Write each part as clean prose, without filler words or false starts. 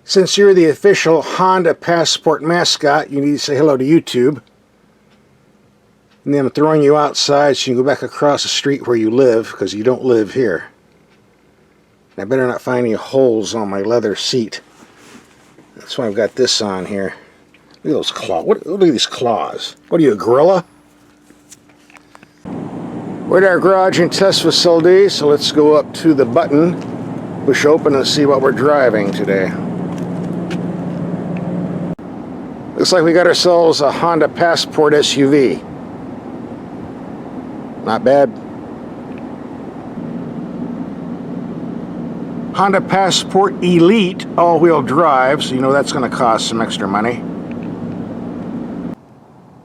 Since you're the official Honda Passport mascot, you need to say hello to YouTube. And then I'm throwing you outside so you can go back across the street where you live, because you don't live here. And I better not find any holes on my leather seat. That's why I've got this on here. Look at those claws. Look at these claws. What are you, a gorilla? We're at our garage and test facility, so let's go up to the button, push open, and see what we're driving today. Looks like we got ourselves a Honda Passport SUV. Not bad. Honda Passport Elite all-wheel drive, so you know that's going to cost some extra money.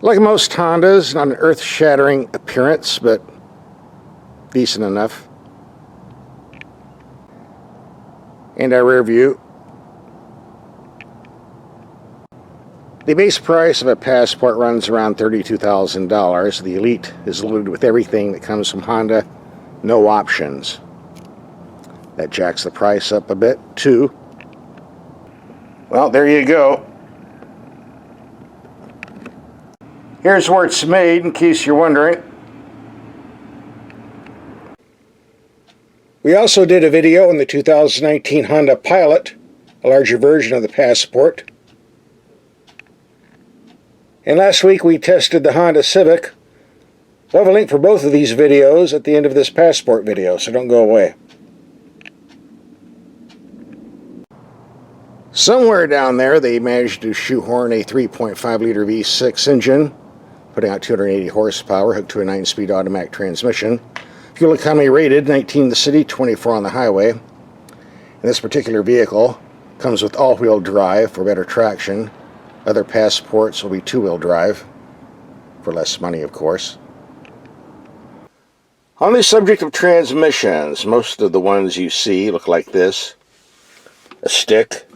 Like most Hondas, not an earth-shattering appearance, but decent enough. And our rear view. The base price of a Passport runs around $32,000. The Elite is loaded with everything that comes from Honda, no options. That jacks the price up a bit, too. Well, there you go. Here's where it's made, in case you're wondering. We also did a video on the 2019 Honda Pilot, a larger version of the Passport. And last week we tested the Honda Civic. We'll have a link for both of these videos at the end of this Passport video, so don't go away. Somewhere down there they managed to shoehorn a 3.5-liter V6 engine, putting out 280 horsepower, hooked to a 9-speed automatic transmission. Fuel economy rated, 19 in the city, 24 on the highway. And this particular vehicle comes with all-wheel drive for better traction. Other Passports will be two-wheel drive, for less money, of course. On the subject of transmissions, most of the ones you see look like this. A stick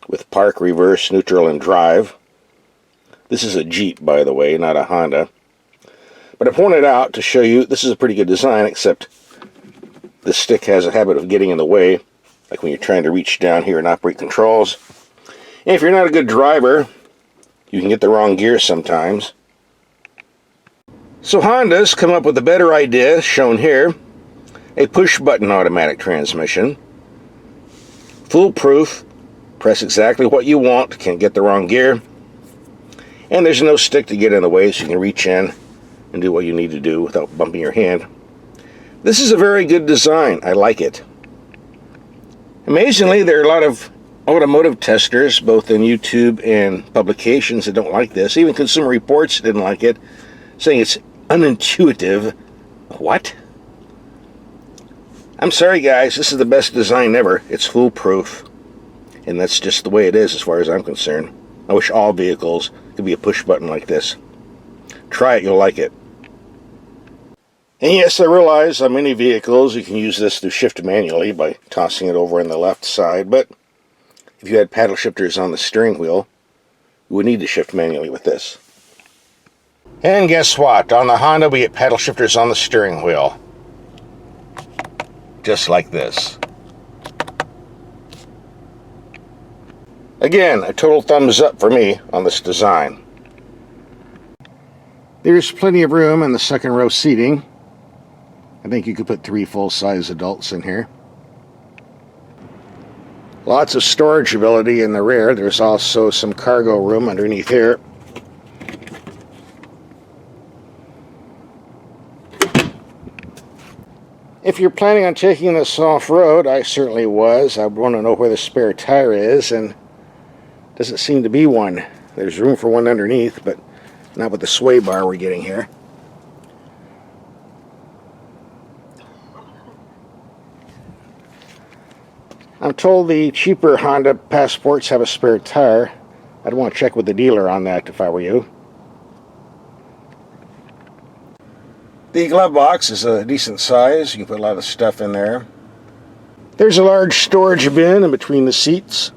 with park, reverse, neutral, and drive. This is a Jeep, by the way, not a Honda. But I pointed out to show you this is a pretty good design, except the stick has a habit of getting in the way, like when you're trying to reach down here and operate controls. And if you're not a good driver, you can get the wrong gear sometimes. So Honda's come up with a better idea, shown here. A push-button automatic transmission. Foolproof. Press exactly what you want, can't get the wrong gear. And there's no stick to get in the way, so you can reach in and do what you need to do without bumping your hand. This is a very good design. I like it. Amazingly, there are a lot of automotive testers, both in YouTube and publications, that don't like this. Even Consumer Reports didn't like it, saying it's unintuitive. What? I'm sorry, guys. This is the best design ever. It's foolproof. And that's just the way it is as far as I'm concerned. I wish all vehicles could be a push button like this. Try it, you'll like it. And yes, I realize on many vehicles you can use this to shift manually by tossing it over on the left side, but if you had paddle shifters on the steering wheel, you would need to shift manually with this. And guess what? On the Honda we get paddle shifters on the steering wheel. Just like this. Again, a total thumbs up for me on this design. There's plenty of room in the second row seating. I think you could put 3 full-size adults in here. Lots of storage ability in the rear. There's also some cargo room underneath here. If you're planning on taking this off-road, I certainly was. I want to know where the spare tire is, and doesn't seem to be one. There's room for one underneath, but not with the sway bar we're getting here. I'm told the cheaper Honda Passports have a spare tire. I'd want to check with the dealer on that if I were you. The glove box is a decent size. You can put a lot of stuff in there. There's a large storage bin in between the seats.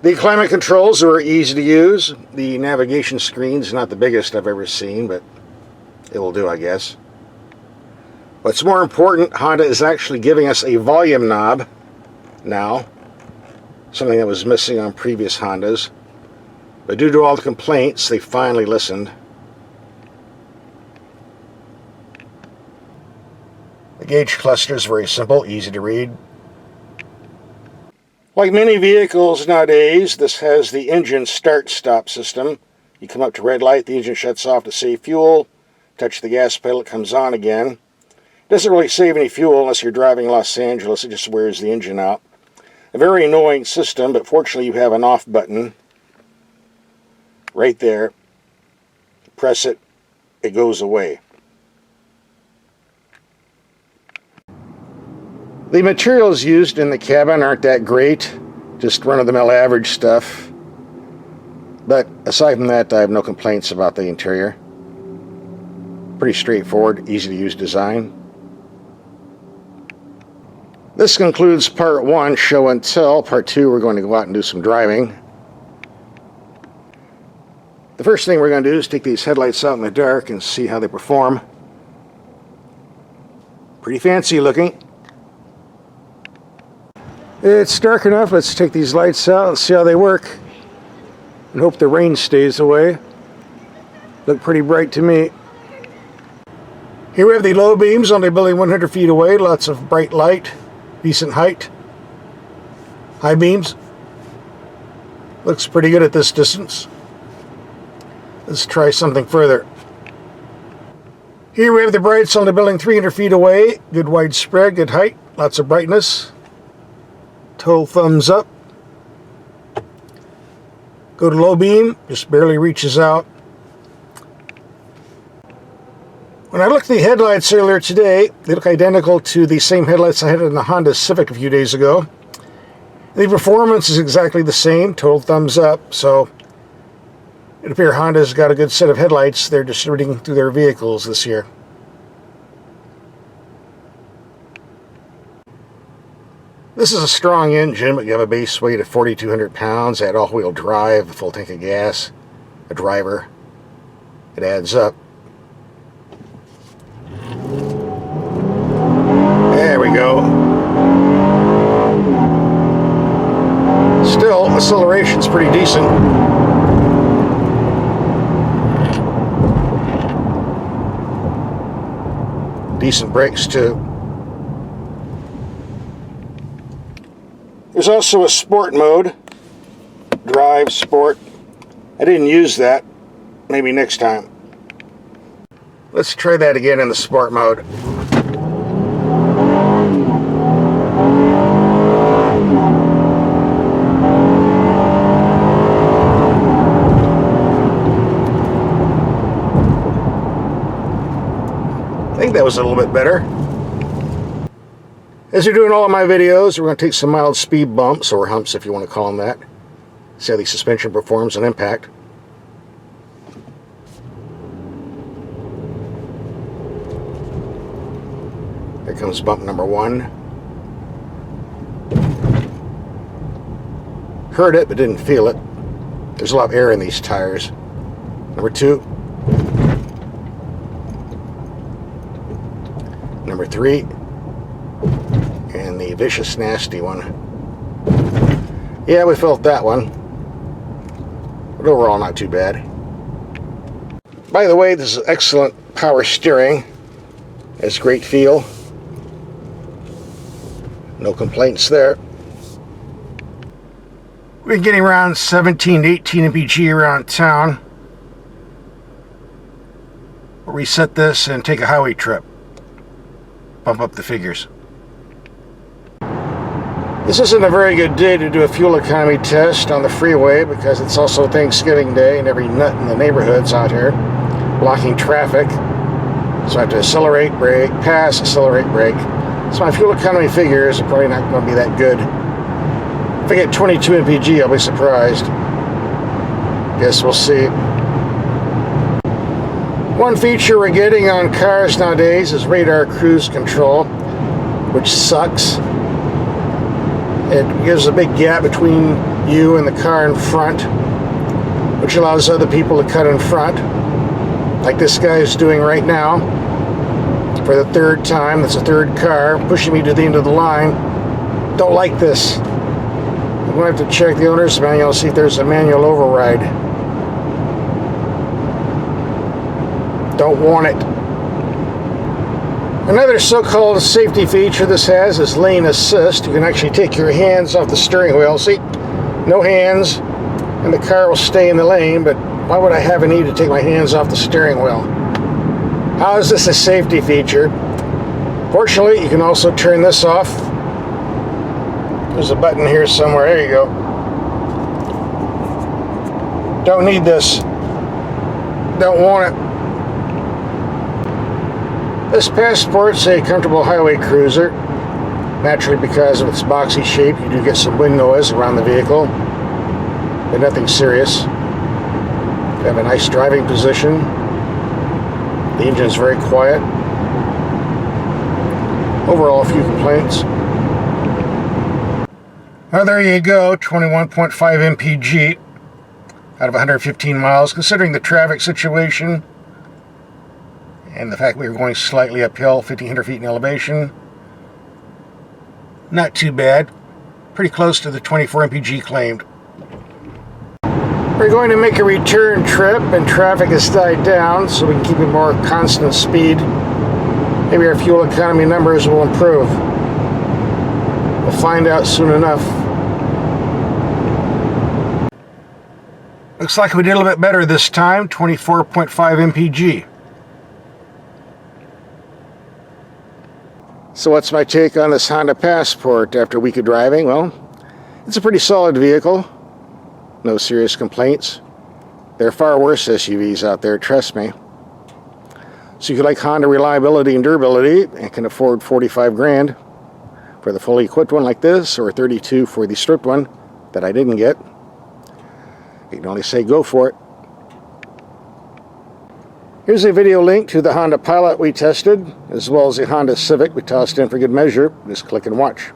The climate controls are easy to use. The navigation screen's not the biggest I've ever seen, but it will do, I guess. What's more important, Honda is actually giving us a volume knob now. something that was missing on previous Hondas. But due to all the complaints, they finally listened. The gauge cluster is very simple, easy to read. Like many vehicles nowadays, this has the engine start-stop system. You come up to red light, the engine shuts off to save fuel. Touch the gas pedal, it comes on again. It doesn't really save any fuel unless you're driving Los Angeles. It just wears the engine out. A very annoying system, but fortunately you have an off button right there. Press it, it goes away. The materials used in the cabin aren't that great, just run-of-the-mill average stuff. But aside from that, I have no complaints about the interior. Pretty straightforward, easy to use design. This concludes part 1, show and tell. Part 2, we're going to go out and do some driving. The first thing we're going to do is take these headlights out in the dark and see how they perform. Pretty fancy looking. It's dark enough. Let's take these lights out and see how they work. And hope the rain stays away. Look pretty bright to me. Here we have the low beams, only building 100 feet away. Lots of bright light, decent height. High beams. Looks pretty good at this distance. Let's try something further. Here we have the brights, only building 300 feet away. Good widespread, good height, lots of brightness. Total thumbs up. Go to low beam, just barely reaches out. When I looked at the headlights earlier today, they look identical to the same headlights I had in the Honda Civic a few days ago. The performance is exactly the same, total thumbs up, so it appears Honda's got a good set of headlights they're distributing through their vehicles this year. This is a strong engine, but you have a base weight of 4,200 pounds, add all-wheel drive, a full tank of gas, a driver. It adds up. There we go. Still, acceleration's pretty decent. Decent brakes too. There's also a sport mode. Drive, sport. I didn't use that. Maybe next time. Let's try that again in the sport mode. I think that was a little bit better. As you're doing all of my videos, we're going to take some mild speed bumps, or humps if you want to call them that. See how the suspension performs on impact. Here comes bump number 1. Heard it, but didn't feel it. There's a lot of air in these tires. Number 2. Number 3. And the vicious, nasty one. Yeah, we felt that one. But overall, not too bad. By the way, this is excellent power steering. Has great feel. No complaints there. We're getting around 17 to 18 mpg around town. We'll reset this and take a highway trip. Bump up the figures. This isn't a very good day to do a fuel economy test on the freeway because it's also Thanksgiving Day and every nut in the neighborhood's out here blocking traffic. So I have to accelerate, brake, pass, accelerate, brake. So my fuel economy figures are probably not going to be that good. If I get 22 mpg, I'll be surprised. Guess we'll see. One feature we're getting on cars nowadays is radar cruise control, which sucks. It gives a big gap between you and the car in front, which allows other people to cut in front, like this guy is doing right now. For the 3rd time, that's the 3rd car, pushing me to the end of the line. Don't like this. I'm going to have to check the owner's manual, see if there's a manual override. Don't want it. Another so-called safety feature this has is lane assist. You can actually take your hands off the steering wheel. See, no hands, and the car will stay in the lane, but why would I have a need to take my hands off the steering wheel? How is this a safety feature? Fortunately, you can also turn this off. There's a button here somewhere. There you go. Don't need this. Don't want it. This Passport's a comfortable highway cruiser. Naturally, because of its boxy shape, you do get some wind noise around the vehicle, but nothing serious. You have a nice driving position. The engine is very quiet. Overall, a few complaints. Well, there you go, 21.5 mpg out of 115 miles. Considering the traffic situation and the fact we were going slightly uphill, 1,500 feet in elevation, not too bad. Pretty close to the 24 mpg claimed. We're going to make a return trip and traffic has died down so we can keep a more constant speed. Maybe our fuel economy numbers will improve. We'll find out soon enough. Looks like we did a little bit better this time, 24.5 mpg. So what's my take on this Honda Passport after a week of driving? Well, it's a pretty solid vehicle. No serious complaints. There are far worse SUVs out there, trust me. So if you like Honda reliability and durability and can afford 45 grand for the fully equipped one like this, or 32 for the stripped one that I didn't get, you can only say go for it. Here's a video link to the Honda Pilot we tested, as well as the Honda Civic we tossed in for good measure. Just click and watch.